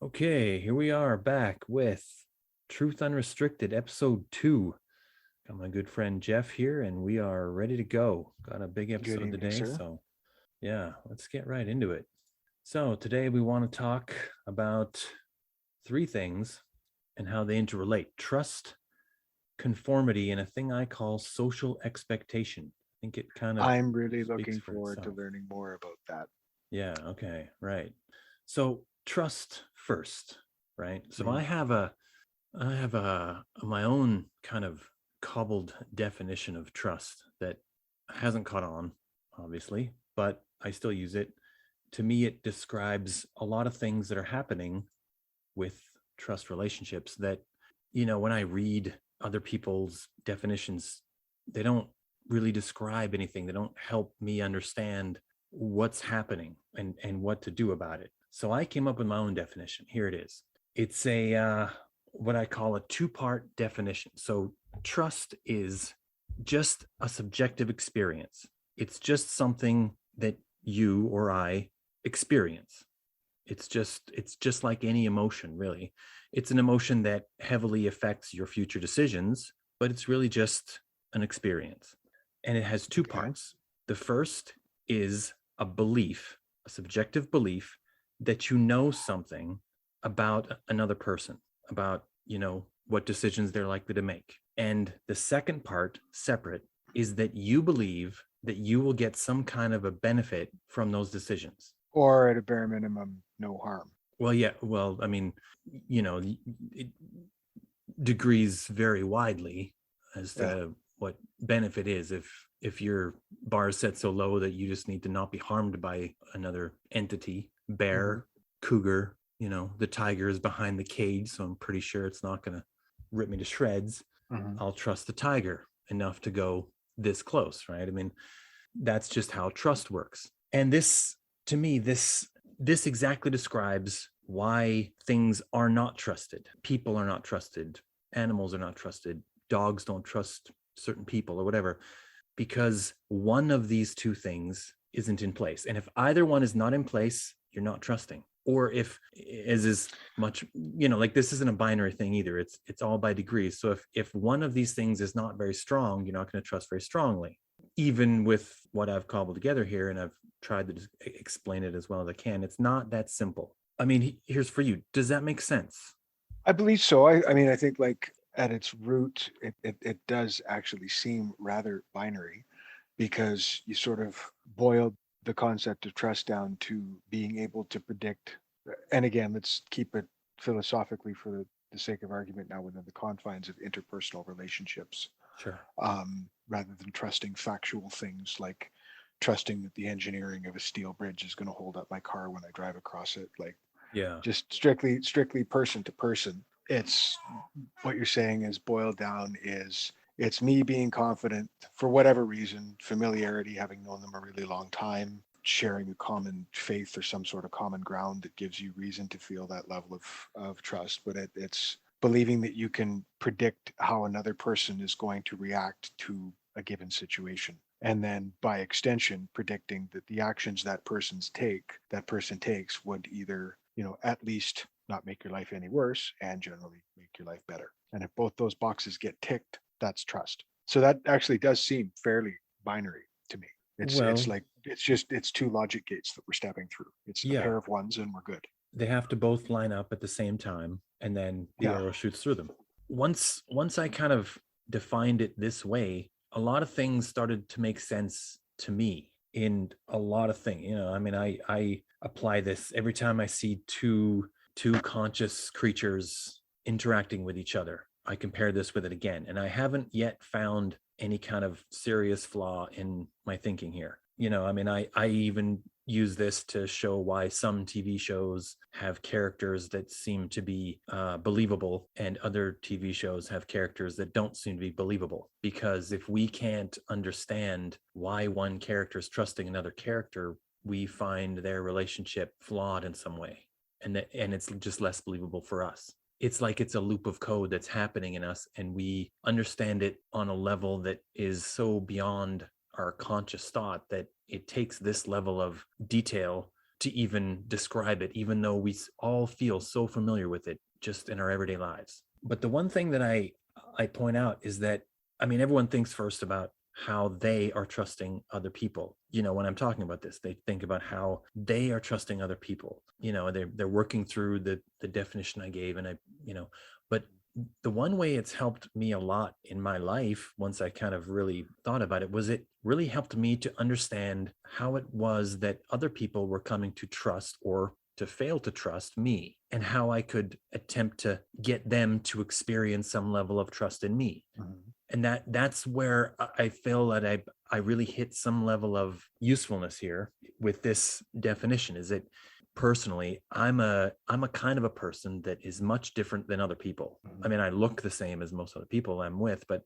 Okay, here we are back with Truth Unrestricted, episode 2. Got my good friend Jeff here, and we are ready to go. Got a big Good episode evening, today, sir. so yeah, let's get right into it. So, today we want to talk about three things and how they interrelate: trust, conformity, and a thing I call social expectation. I think it kind of I'm really speaks looking for forward to itself. learning more about that. Yeah, okay, right. So, trust first, right? So, Mhm. I have my own kind of cobbled definition of trust that hasn't caught on, obviously, but I still use it. To me, it describes a lot of things that are happening with trust relationships that, when I read other people's definitions, they don't really describe anything. They don't help me understand what's happening and what to do about it. So I came up with my own definition. Here it is. It's a what I call a two-part definition. So trust is just a subjective experience. It's just something that you or I experience. It's just like any emotion, really. It's an emotion that heavily affects your future decisions, but it's really just an experience. And it has two Okay. parts. The first is a belief, a subjective belief that you know something about another person, about, what decisions they're likely to make. And the second part, separate, is that you believe that you will get some kind of a benefit from those decisions. Or at a bare minimum, no harm. Well, yeah. Well, I mean, it degrees vary widely as Yeah. to what benefit is. If your bar is set so low that you just need to not be harmed by another entity, hmm bear, cougar, the tiger is behind the cage, so I'm pretty sure it's not going to rip me to shreds. hmm I'll trust the tiger enough to go this close, right? I mean, that's just how trust works. And this, to me, this exactly describes why things are not trusted. People are not trusted. Animals are not trusted. Dogs don't trust certain people or whatever, because one of these two things isn't in place. And if either one is not in place, you're not trusting. Or if, as is much, like, this isn't a binary thing either. It's all by degrees. So if one of these things is not very strong, you're not going to trust very strongly. Even with what I've cobbled together here, and I've tried to explain it as well as I can, it's not that simple. I mean, here's for you. Does that make sense? I believe so. I mean, I think like at its root, it does actually seem rather binary because you sort of boil the concept of trust down to being able to predict. And again, let's keep it philosophically for the sake of argument now within the confines of interpersonal relationships. Sure. Rather than trusting factual things like trusting that the engineering of a steel bridge is going to hold up my car when I drive across it. Like Yeah. just strictly person to person. It's what you're saying is boiled down is it's me being confident for whatever reason, familiarity, having known them a really long time, sharing a common faith or some sort of common ground that gives you reason to feel that level of trust. But it's believing that you can predict how another person is going to react to a given situation. And then by extension, predicting that the actions that person takes would either, at least not make your life any worse and generally make your life better. And if both those boxes get ticked, that's trust. So that actually does seem fairly binary to me. It's Well, like it's two logic gates that we're stepping through. It's a yeah. pair of ones and we're good. They have to both line up at the same time, and then the Yeah. arrow shoots through them. Once I kind of defined it this way, a lot of things started to make sense to me. In a lot of things, I mean, I apply this every time I see two conscious creatures interacting with each other. I compare this with it again, and I haven't yet found any kind of serious flaw in my thinking here. I mean, I even use this to show why some TV shows have characters that seem to be believable, and other TV shows have characters that don't seem to be believable. Because if we can't understand why one character is trusting another character, we find their relationship flawed in some way, and it's just less believable for us. It's like it's a loop of code that's happening in us, and we understand it on a level that is so beyond our conscious thought that it takes this level of detail to even describe it, even though we all feel so familiar with it just in our everyday lives. But the one thing that I point out is that, I mean, everyone thinks first about how they are trusting other people. When I'm talking about this, they think about how they are trusting other people. They're working through the definition I gave, and but the one way it's helped me a lot in my life, once I kind of really thought about it, was it really helped me to understand how it was that other people were coming to trust or to fail to trust me, and how I could attempt to get them to experience some level of trust in me. Mhm. And that's where I feel that I really hit some level of usefulness here with this definition. Is that personally, I'm a kind of a person that is much different than other people. I Mhm. mean, I look the same as most other people I'm with, but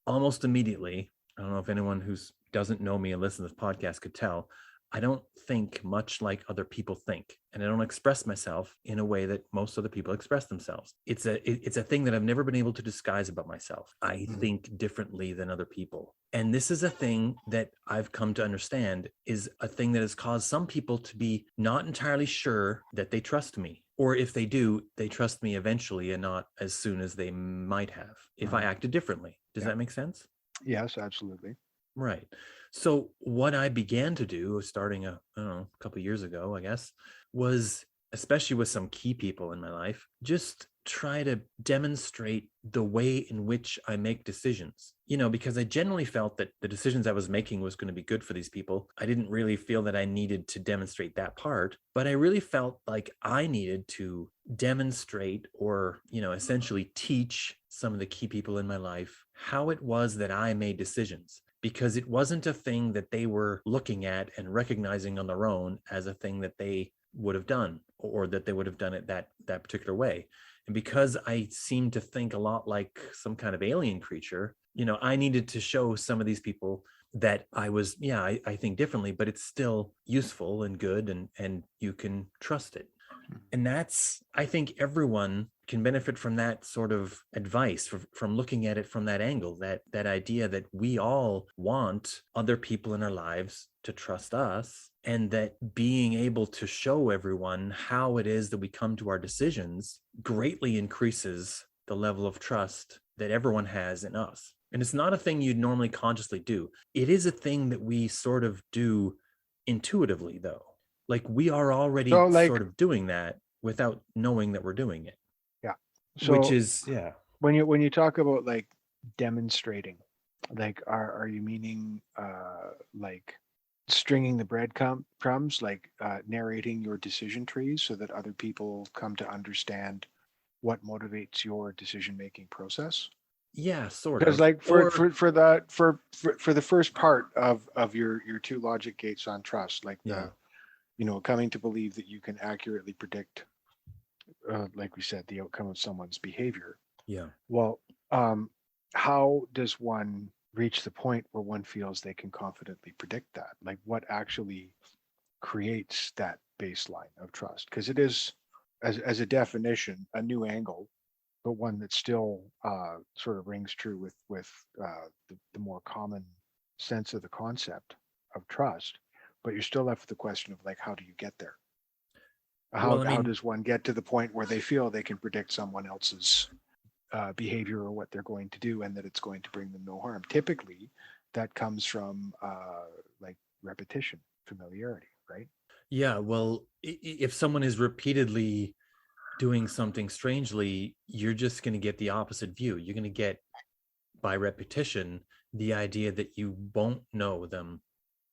almost immediately, I don't know if anyone who doesn't know me and listens to this podcast could tell, I don't think much like other people think, and I don't express myself in a way that most other people express themselves. It's a thing that I've never been able to disguise about myself. I Mhm. think differently than other people. And this is a thing that I've come to understand is a thing that has caused some people to be not entirely sure that they trust me. Or if they do, they trust me eventually and not as soon as they might have if I Mhm. acted differently. Does Yeah. that make sense? Yes, absolutely. Right. So what I began to do, starting I don't know, a couple of years ago, I guess, was, especially with some key people in my life, just try to demonstrate the way in which I make decisions. Because I generally felt that the decisions I was making was going to be good for these people. I didn't really feel that I needed to demonstrate that part, but I really felt like I needed to demonstrate, or essentially teach some of the key people in my life how it was that I made decisions, because it wasn't a thing that they were looking at and recognizing on their own as a thing that they would have done, or that they would have done it that particular way. And because I seemed to think a lot like some kind of alien creature, I needed to show some of these people that I was, yeah, I think differently, but it's still useful and good, and you can trust it. And that's, I think everyone can benefit from that sort of advice, from looking at it from that angle, that idea that we all want other people in our lives to trust us, and that being able to show everyone how it is that we come to our decisions greatly increases the level of trust that everyone has in us. And it's not a thing you'd normally consciously do. It is a thing that we sort of do intuitively, though. Like, we are already So, like, sort of doing that without knowing that we're doing it, yeah. which So is, yeah. when you talk about like demonstrating, like, are you meaning like stringing the breadcrumbs, like narrating your decision trees so that other people come to understand what motivates your decision making process? Yeah, sort Because of. like Or, for the first part of your two logic gates on trust, like yeah, the coming to believe that you can accurately predict, like we said, the outcome of someone's behavior. yeah. Well, um, how does one reach the point where one feels they can confidently predict that? Like, what actually creates that baseline of trust? Because it is, as a definition, a new angle, but one that still sort of rings true with the more common sense of the concept of trust. But you're still left with the question of like, how do you get there? Well, I How mean, does one get to the point where they feel they can predict someone else's behavior or what they're going to do, and that it's going to bring them no harm? Typically, that comes from like repetition, familiarity, right? yeah, well, if someone is repeatedly doing something strangely, you're just going to get the opposite view. You're going to get, by repetition, the idea that you won't know them.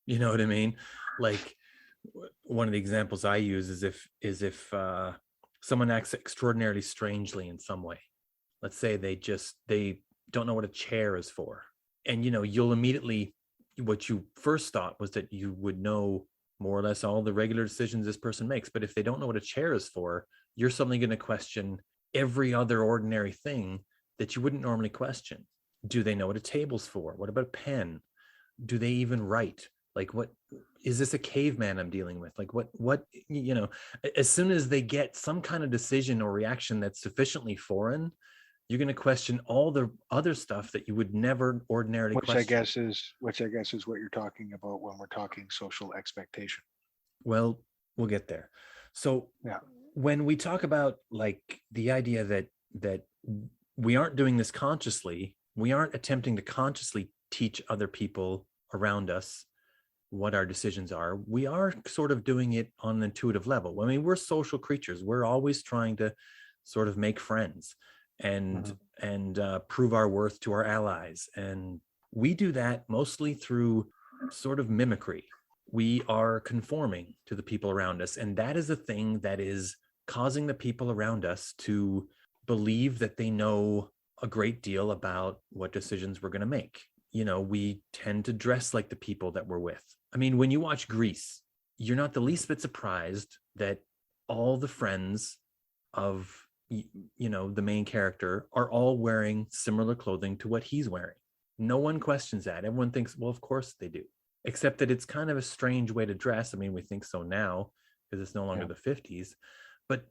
You know what I mean? Like, one of the examples I use is if someone acts extraordinarily strangely in some way. Let's say they don't know what a chair is for, and you'll immediately, what you first thought was that you would know more or less all the regular decisions this person makes. But if they don't know what a chair is for, you're suddenly going to question every other ordinary thing that you wouldn't normally question. Do they know what a table's for? What about a pen? Do they even write? Like, what is this, a caveman I'm dealing with? Like, what as soon as they get some kind of decision or reaction that's sufficiently foreign, you're going to question all the other stuff that you would never ordinarily question. Which I guess is what you're talking about when we're talking social expectation. Well, we'll get there. So Yeah. when we talk about like the idea that we aren't doing this consciously, we aren't attempting to consciously teach other people around us what our decisions are. We are sort of doing it on an intuitive level. I mean, we're social creatures. We're always trying to sort of make friends and Mhm. prove our worth to our allies, and we do that mostly through sort of mimicry. We are conforming to the people around us, and that is a thing that is causing the people around us to believe that they know a great deal about what decisions we're going to make. You know, we tend to dress like the people that we're with. I mean, when you watch Grease, you're not the least bit surprised that all the friends of the main character are all wearing similar clothing to what he's wearing. No one questions that. Everyone thinks, well, of course they do. Except that it's kind of a strange way to dress. I mean, we think so now because it's no longer Yeah. the 50s. But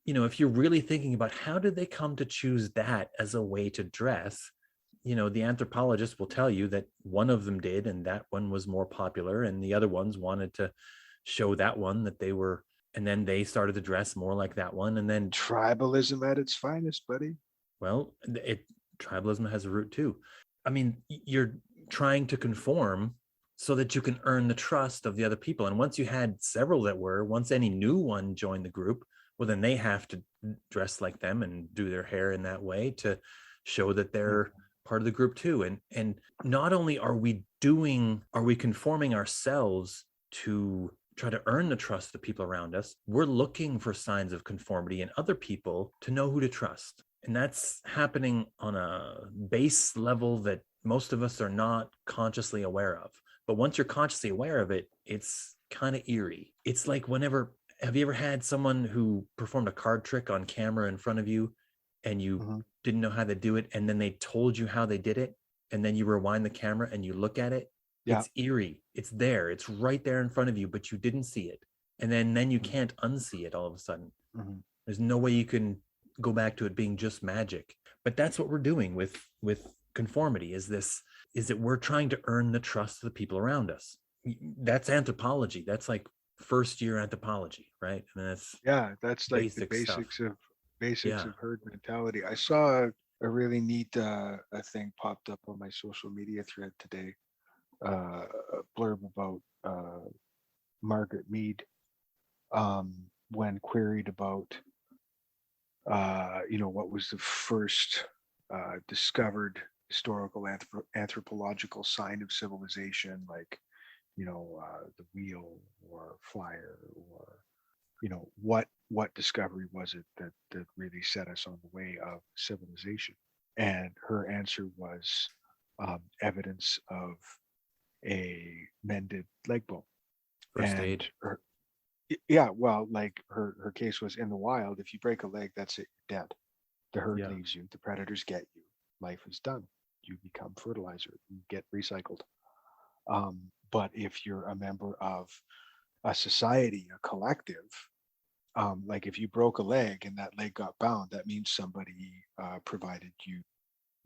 if you're really thinking about how did they come to choose that as a way to dress, the anthropologist will tell you that one of them did, and that one was more popular, and the other ones wanted to show that one that they were, and then they started to dress more like that one, and then, Tribalism at its finest, buddy. well, tribalism has a root too. I mean, you're trying to conform so that you can earn the trust of the other people, and once you had several once any new one joined the group, well, then they have to dress like them and do their hair in that way to show that they're part of the group too. And not only are we conforming ourselves to try to earn the trust of the people around us, we're looking for signs of conformity in other people to know who to trust. And that's happening on a base level that most of us are not consciously aware of. But once you're consciously aware of it, it's kind of eerie. It's like have you ever had someone who performed a card trick on camera in front of you and you Mhm. didn't know how to do it, and then they told you how they did it, and then you rewind the camera and you look at it? Yeah. It's eerie. It's there. It's right there in front of you, but you didn't see it. And then you Mhm. can't unsee it all of a sudden. Mhm. There's no way you can go back to it being just magic. But that's what we're doing with conformity, is that we're trying to earn the trust of the people around us. That's anthropology. That's like first year anthropology, right? I mean, that's Yeah, that's like the basic stuff. basics Yeah. of herd mentality. I saw a really neat a thing popped up on my social media thread today. A blurb about Margaret Mead, when queried about what was the first discovered historical anthropological sign of civilization, like the wheel or fire, or what discovery was it that really set us on the way of civilization. And her answer was evidence of a mended leg bone. First And aid. yeah, well, like her case was, in the wild, if you break a leg, that's it, you're dead. The herd Yeah. leaves you, the predators get you, life is done, you become fertilizer, you get recycled. But if you're a member of a society, a collective, like if you broke a leg and that leg got bound, that means somebody provided you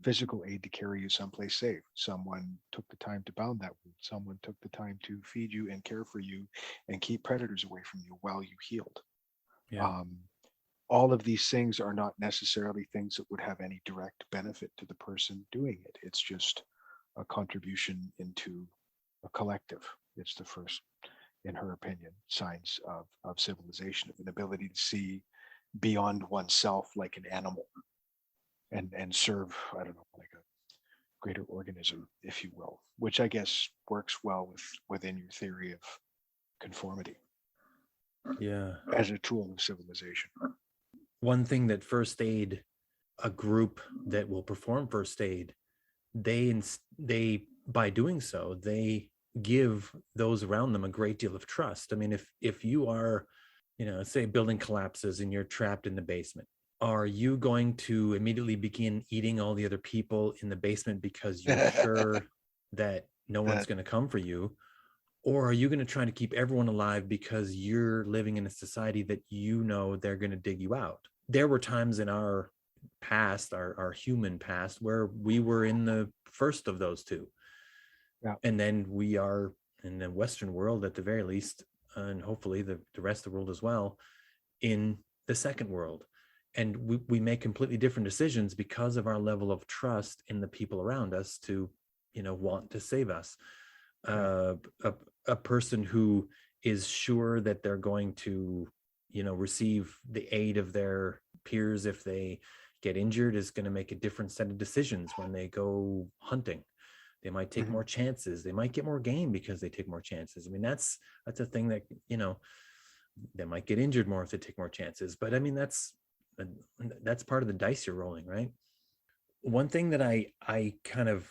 physical aid to carry you someplace safe. Someone took the time to bound that wound. Someone took the time to feed you and care for you and keep predators away from you while you healed. Yeah. Um, all of these things are not necessarily things that would have any direct benefit to the person doing it. It's just a contribution into a collective. It's the first, in her opinion, signs of civilization, of an ability to see beyond oneself like an animal, and serve, I don't know, like a greater organism, if you will, which I guess works well within your theory of conformity Yeah. as a tool of civilization. One thing that first aid, a group that will perform first aid, they by doing so, they give those around them a great deal of trust. I mean, if you are, say a building collapses and you're trapped in the basement, are you going to immediately begin eating all the other people in the basement because you're sure that no one's That going to come for you? Or are you going to try to keep everyone alive because you're living in a society that they're going to dig you out? There were times in our past, our human past, where we were in the first of those two. yeah. And then we are in the Western world, at the very least, and hopefully the rest of the world as well, in the second world. And we make completely different decisions because of our level of trust in the people around us to, want to save us. Yeah. Uh, a person who is sure that they're going to, receive the aid of their peers if they get injured is going to make a different set of decisions when they go hunting. They might take Mhm. more chances. They might get more game because they take more chances. I mean, that's a thing that, they might get injured more if they take more chances. But I mean, that's part of the dice you're rolling, right? One thing that I kind of,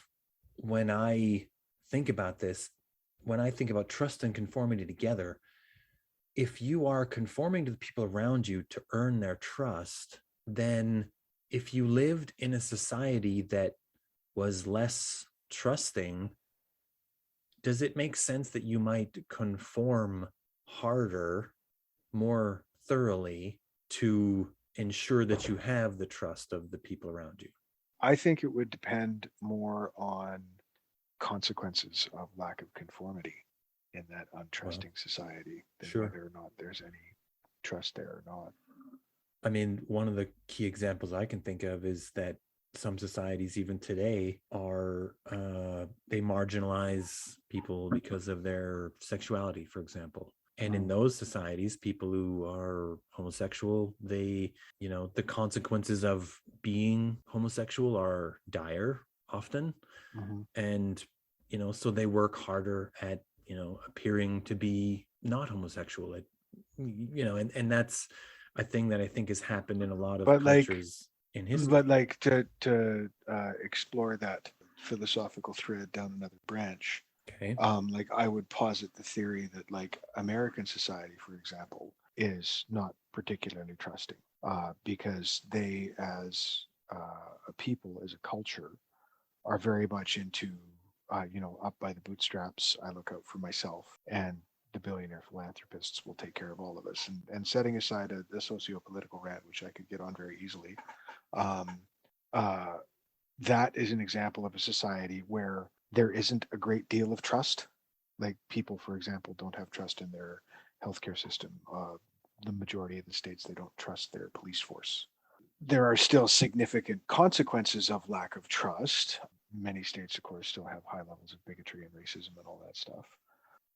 when I think about this, when I think about trust and conformity together, if you are conforming to the people around you to earn their trust, then if you lived in a society that was less trusting, does it make sense that you might conform harder, more thoroughly, to ensure that you have the trust of the people around you? I think it would depend more on consequences of lack of conformity in that Well, untrusting society than sure. whether or not there's any trust there or not. I mean, one of the key examples I can think of is that some societies, even today, are they marginalize people because of their sexuality, for example. And in Mm, those societies, people who are homosexual, the consequences of being homosexual are dire often. mhm. And, so they work harder at, appearing to be not homosexual. And that's a thing that I think has happened in a lot of But like, cultures in history. to explore that philosophical thread down another branch, Okay. like I would posit the theory that like American society, for example, is not particularly trusting because they, as a people, as a culture, are very much into, up by the bootstraps. I look out for myself, and the billionaire philanthropists will take care of all of us. And setting aside a socio-political rant, which I could get on very easily, um, uh, that is an example of a society where there isn't a great deal of trust. Like people, for example, don't have trust in their healthcare system. The majority of the states, they don't trust their police force. There are still significant consequences of lack of trust. Many states, of course, still have high levels of bigotry and racism and all that stuff.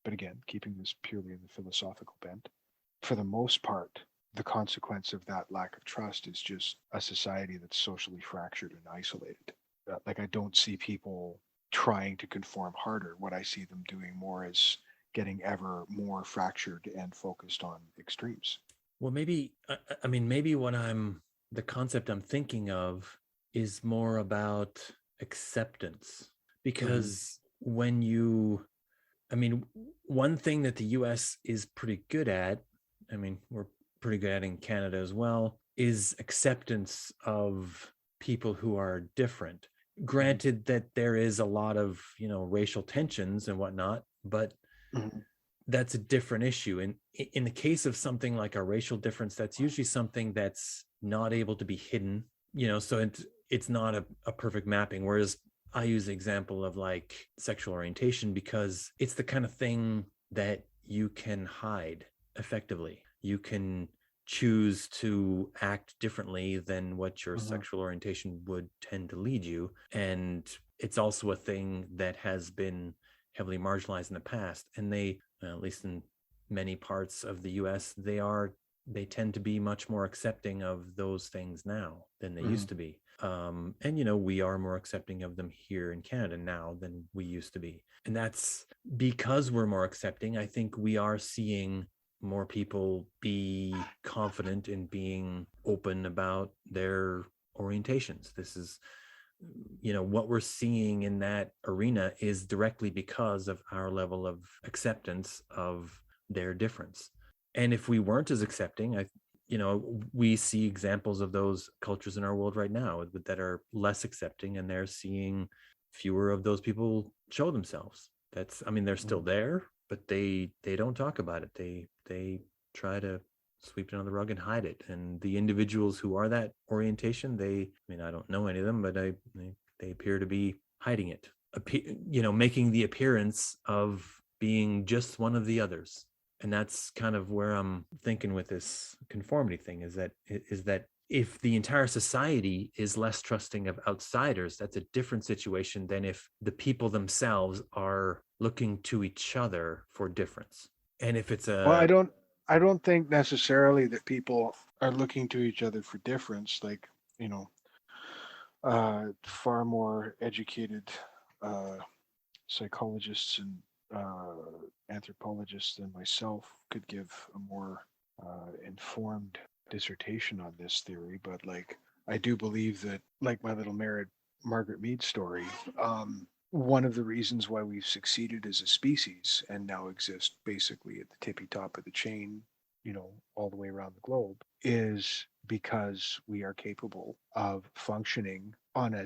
But again, keeping this purely in the philosophical bent, for the most part, the consequence of that lack of trust is just a society that's socially fractured and isolated. Like, I don't see people trying to conform harder. What I see them doing more is getting ever more fractured and focused on extremes. Well, maybe, I mean, maybe the concept I'm thinking of is more about acceptance. Mm-hmm. Because I mean, one thing that the US is pretty good at, I mean, we're pretty good at in Canada as well, is acceptance of people who are different. Granted that there is a lot of, racial tensions and whatnot, but Mm-hmm. that's a different issue. And in the case of something like a racial difference, that's usually something that's not able to be hidden, so it's not a perfect mapping. Whereas I use the example of like sexual orientation because it's the kind of thing that you can hide effectively. You can choose to act differently than what your Mm-hmm. sexual orientation would tend to lead you. And it's also a thing that has been heavily marginalized in the past. And they, at least in many parts of the US, they tend to be much more accepting of those things now than they Mm-hmm. used to be. And we are more accepting of them here in Canada now than we used to be. And that's because we're more accepting. I think we are seeing more people be confident in being open about their orientations. This is, what we're seeing in that arena is directly because of our level of acceptance of their difference. And if we weren't as accepting, we see examples of those cultures in our world right now that are less accepting, and they're seeing fewer of those people show themselves. I mean, they're still there, but they don't talk about it. They try to sweep it under the rug and hide it. And the individuals who are that orientation, I mean, I don't know any of them, but they appear to be hiding it, making the appearance of being just one of the others. And that's kind of where I'm thinking with this conformity thing, is that if the entire society is less trusting of outsiders, that's a different situation than if the people themselves are looking to each other for difference. And if it's Well, a I don't think necessarily that people are looking to each other for difference. Like, you know, far more educated uh, psychologists and anthropologists than myself could give a more informed dissertation on this theory. But like, I do believe that, like my little Margaret Mead story, one of the reasons why we've succeeded as a species and now exist basically at the tippy top of the chain, you know, all the way around the globe, is because we are capable of functioning on a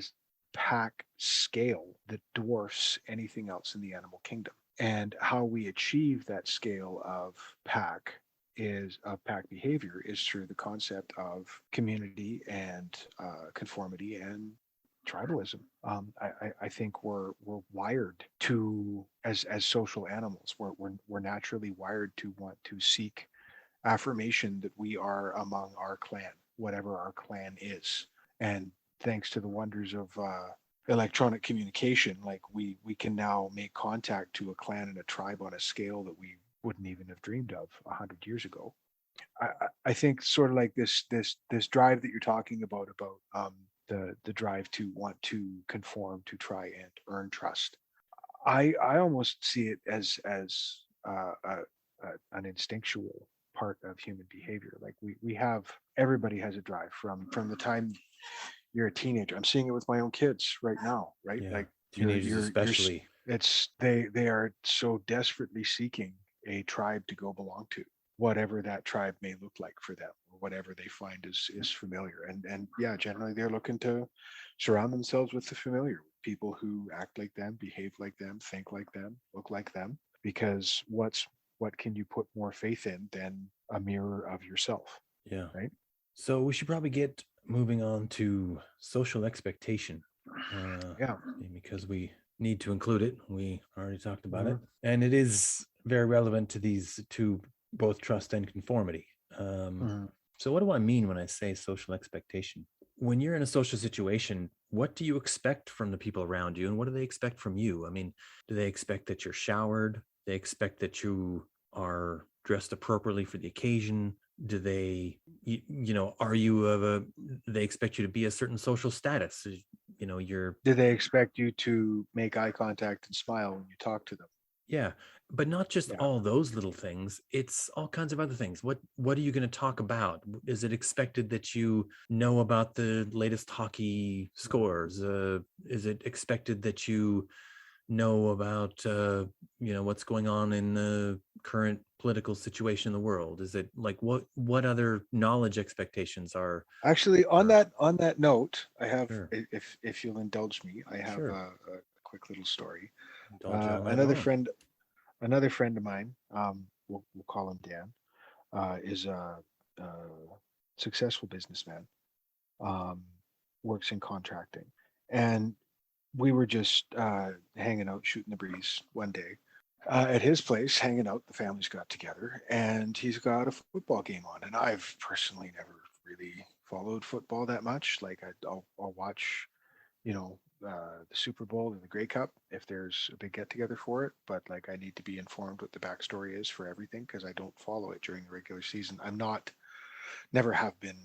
pack scale that dwarfs anything else in the animal kingdom. And how we achieve that scale of pack behavior is through the concept of community and conformity and tribalism. I think we're wired to, as social animals, we're naturally wired to want to seek affirmation that we are among our clan, whatever our clan is. And thanks to the wonders of electronic communication, like we can now make contact to a clan and a tribe on a scale that we wouldn't even have dreamed of 100 years ago. I think sort of like this drive that you're talking about the drive to want to conform to try and earn trust. I almost see it as an instinctual part of human behavior. Like we have, everybody has a drive from the time you're a teenager. I'm seeing it with my own kids right now, right? yeah, Like teenagers especially. it's they are so desperately seeking a tribe to go belong to, whatever that tribe may look like for them, or whatever they find is familiar. And yeah, generally they're looking to surround themselves with the familiar, people who act like them, behave like them, think like them, look like them, because what can you put more faith in than a mirror of yourself, Yeah. right? So we should probably get moving on to social expectation, uh, Yeah. because we need to include it. We already talked about it, Mhm. and it is very relevant to these two, both trust and conformity. Um, Mhm. so, what do I mean when I say social expectation? When you're in a social situation, what do you expect from the people around you, and what do they expect from you? I mean, do they expect that you're showered? They expect that you are dressed appropriately for the occasion? Do they, are you of a, they expect you to be a certain social status? You're, Do they expect you to make eye contact and smile when you talk to them? yeah, but not just Yeah. all those little things. It's all kinds of other things. What are you going to talk about? Is it expected that you know about the latest hockey scores? Is it expected that you know about what's going on in the current political situation in the world? Is it like what other knowledge expectations Actually, are on that note, I have, sure, if you'll indulge me, I have sure, a quick little story. indulge all night Another long. another friend of mine, we'll call him Dan, is a successful businessman, um, works in contracting, and we were just hanging out, shooting the breeze one day at his place, hanging out. The family's got together, and he's got a football game on. And I've personally never really followed football that much. Like I'll watch, you know, the Super Bowl and the Grey Cup if there's a big get together for it. But like I need to be informed what the backstory is for everything because I don't follow it during the regular season. I'm not, never have been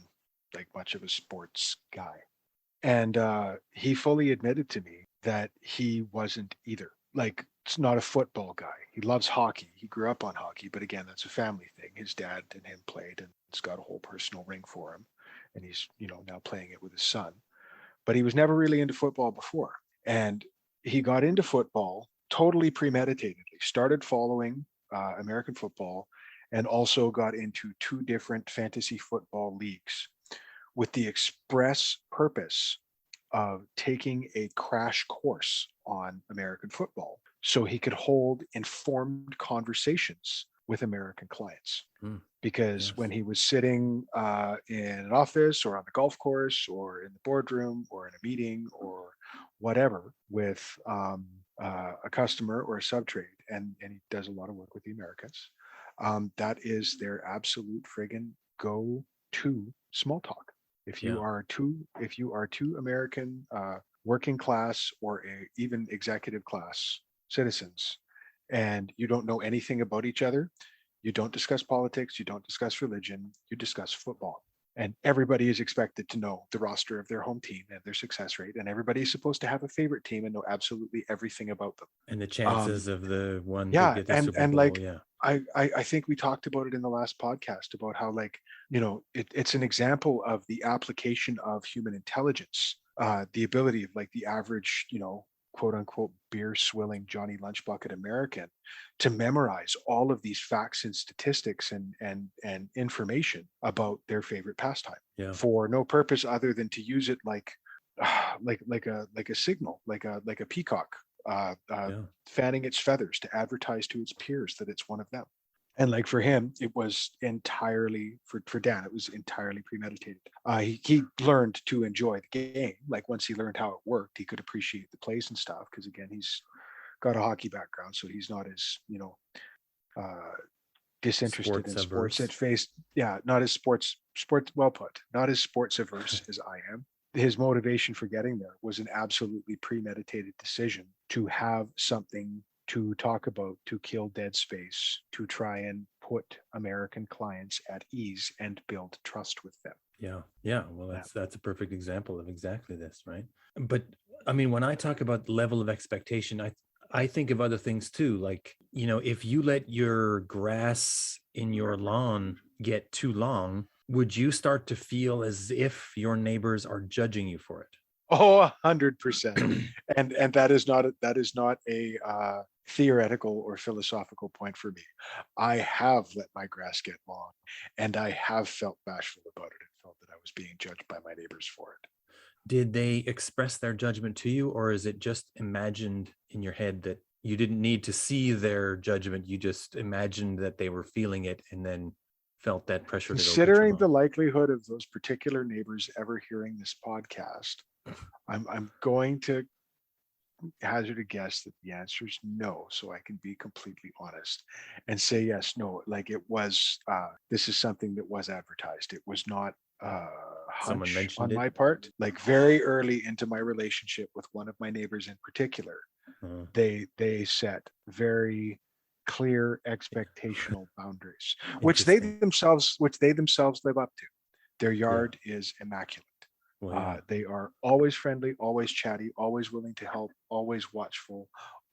like much of a sports guy. And he fully admitted to me that he wasn't either. Like, it's not a football guy. He loves hockey. He grew up on hockey, but again, that's a family thing. His dad and him played, and it's got a whole personal ring for him. And he's, you know, now playing it with his son. But he was never really into football before. And he got into football totally premeditatedly, started following American football, and also got into two different fantasy football leagues with the express purpose of taking a crash course on American football so he could hold informed conversations with American clients. Hmm, Because when yes. he was sitting in an office or on the golf course or in the boardroom or in a meeting or whatever with a customer or a sub trade, and he does a lot of work with the Americans, That is their absolute friggin' go-to small talk. Yeah. If you are two American working class or even executive class citizens, and you don't know anything about each other, you don't discuss politics, you don't discuss religion, you discuss football. And everybody is expected to know the roster of their home team and their success rate. And everybody is supposed to have a favorite team and know absolutely everything about them. And the Um, chances of the one to yeah, get the Super and Bowl. like Yeah. I think we talked about it in the last podcast about how, like, it's an example of the application of human intelligence, the ability of, like, the average, quote unquote beer swilling Johnny Lunchbucket American to memorize all of these facts and statistics and information about their favorite pastime Yeah. for no purpose other than to use it like like a signal, like a peacock, Yeah. fanning its feathers to advertise to its peers that it's one of them. And like for him, it was entirely for Dan, it was entirely premeditated. He learned to enjoy the game. Like once he learned how it worked, he could appreciate the plays and stuff. Because again, he's got a hockey background, so he's not as uh, disinterested Sports in sports averse. at face. Yeah, not as sports. Well put. Not as sports averse as I am. His motivation for getting there was an absolutely premeditated decision to have something to talk about, to kill dead space, to try and put American clients at ease and build trust with them. Yeah. Yeah. Well, Yeah. that's a perfect example of exactly this, right? But I mean, when I talk about level of expectation, I think of other things too. Like, if you let your grass in your lawn get too long, would you start to feel as if your neighbors are judging you for it? Oh, 100%. And that is not a theoretical or philosophical point for me. I have let my grass get long, and I have felt bashful about it and felt that I was being judged by my neighbors for it. Did they express their judgment to you, or is it just imagined in your head that you didn't need to see their judgment? You just imagined that they were feeling it and then felt that pressure to go cut your Considering the lawn. likelihood of those particular neighbors ever hearing this podcast, I'm going to hazard a guess that the answer is no, so I can be completely honest and say yes. No, like it was, this is something that was advertised. It was not a Someone hunch mentioned on it. my part. Like very early into my relationship with one of my neighbors in particular, Uh, they set very clear expectational boundaries, Interesting. which they themselves live up to. Their Yeah. yard is immaculate. Well, yeah. They are always friendly, always chatty, always willing to help, always watchful,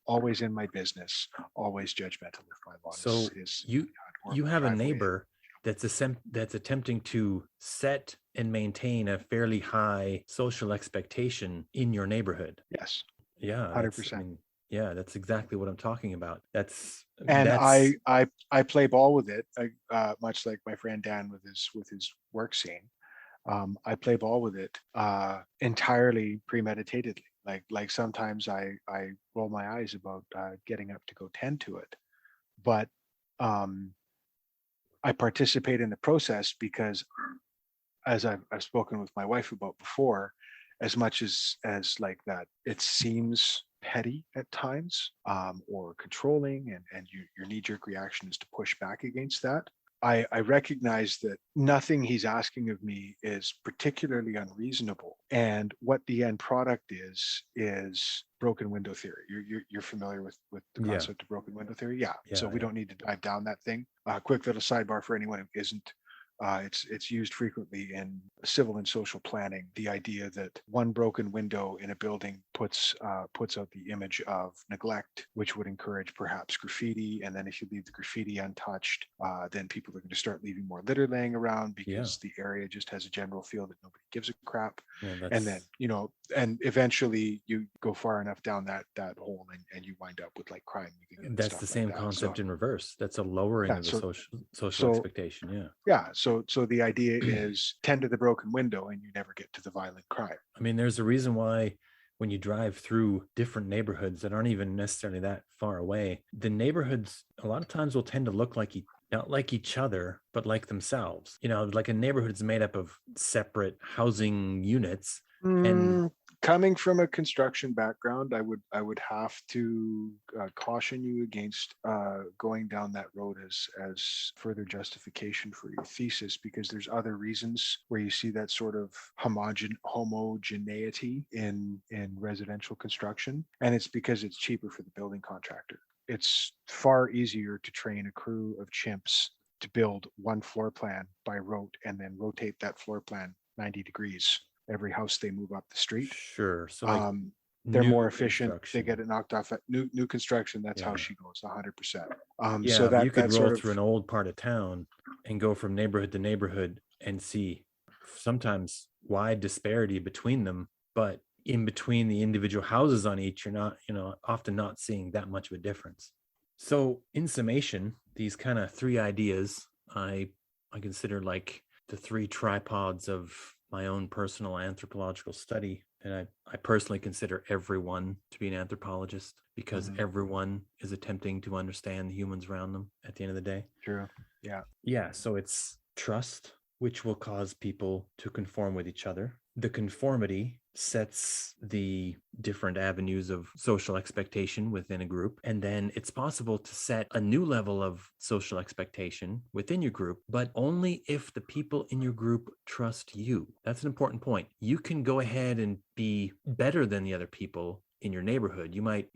always in my business, always judgmental if my lawn So is in you my yard or you my have a driveway. neighbor that's attempting to set and maintain a fairly high social expectation in your neighborhood. Yes, Yeah, I 100%. mean, yeah, that's exactly what I'm talking about. And That's I play ball with it, much like my friend Dan with his work scene. I play ball with it entirely premeditatedly. Like sometimes I roll my eyes about getting up to go tend to it, but um, I participate in the process because, as I've spoken with my wife about before, as much as like that, it seems petty at times, or controlling, and your knee jerk reaction is to push back against that. I recognize that nothing he's asking of me is particularly unreasonable, and what the end product is broken window theory. You're familiar with the yeah, concept of broken window theory, yeah? So yeah, we yeah. don't need to dive down that thing. Quick little sidebar for anyone who isn't. It's used frequently in civil and social planning. The idea that one broken window in a building puts out the image of neglect, which would encourage perhaps graffiti. And then if you leave the graffiti untouched, then people are going to start leaving more litter laying around Yeah. because the area just has a general feel that nobody gives a crap. Well, And then and eventually you go far enough down that hole, and you wind up with like crime moving in and that's the stuff like same that. So concept in reverse. That's a lowering yeah, of the social so expectation. Yeah. yeah, so the idea is tend to the broken window and you never get to the violent crime. I mean, there's a reason why when you drive through different neighborhoods that aren't even necessarily that far away, the neighborhoods a lot of times will tend to look like not like each other, but like themselves. Like a neighborhood is made up of separate housing units. And Mm, Coming from a construction background, I would have to caution you against going down that road as further justification for your thesis, because there's other reasons where you see that sort of homogeneity in residential construction, and it's because it's cheaper for the building contractor. It's far easier to train a crew of chimps to build one floor plan by rote and then rotate that floor plan 90 degrees every house they move up the street. Sure. So like um, they're more new efficient. They construction. get it knocked off at new construction. That's how Yeah. she goes, 100%. So Yeah, but you could that roll sort of, through an old part of town and go from neighborhood to neighborhood and see sometimes wide disparity between them, but in between the individual houses on each, you're not, often not seeing that much of a difference. So, in summation, these kind of three ideas I consider like the three tripods of my own personal anthropological study. And I personally consider everyone to be an anthropologist because mhm, everyone is attempting to understand the humans around them at the end of the day. true. Yeah. Yeah. So it's trust, which will cause people to conform with each other. The conformity sets the different avenues of social expectation within a group. And then it's possible to set a new level of social expectation within your group, but only if the people in your group trust you. That's an important point. You can go ahead and be better than the other people in your neighborhood. You might,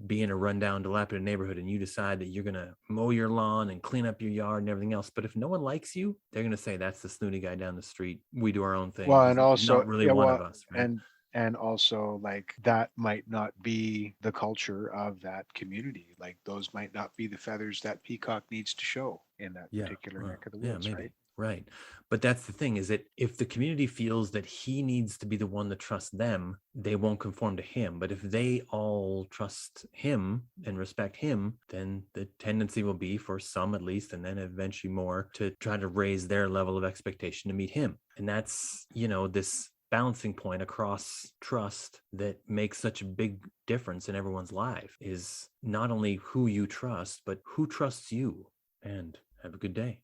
be in a rundown, dilapidated neighborhood and you decide that you're going to mow your lawn and clean up your yard and everything else. But if no one likes you, they're going to say, that's the snooty guy down the street. We do our own thing. Well, He's and also, not really yeah, one of well, us, right? and also like that might not be the culture of that community. Like those might not be the feathers that peacock needs to show in that Yeah. particular Well, neck of the yeah, woods, right? maybe. Right. But that's the thing is that if the community feels that he needs to be the one to trust them, they won't conform to him. But if they all trust him and respect him, then the tendency will be for some at least, and then eventually more to try to raise their level of expectation to meet him. And that's, this balancing point across trust that makes such a big difference in everyone's life is not only who you trust, but who trusts you. And have a good day.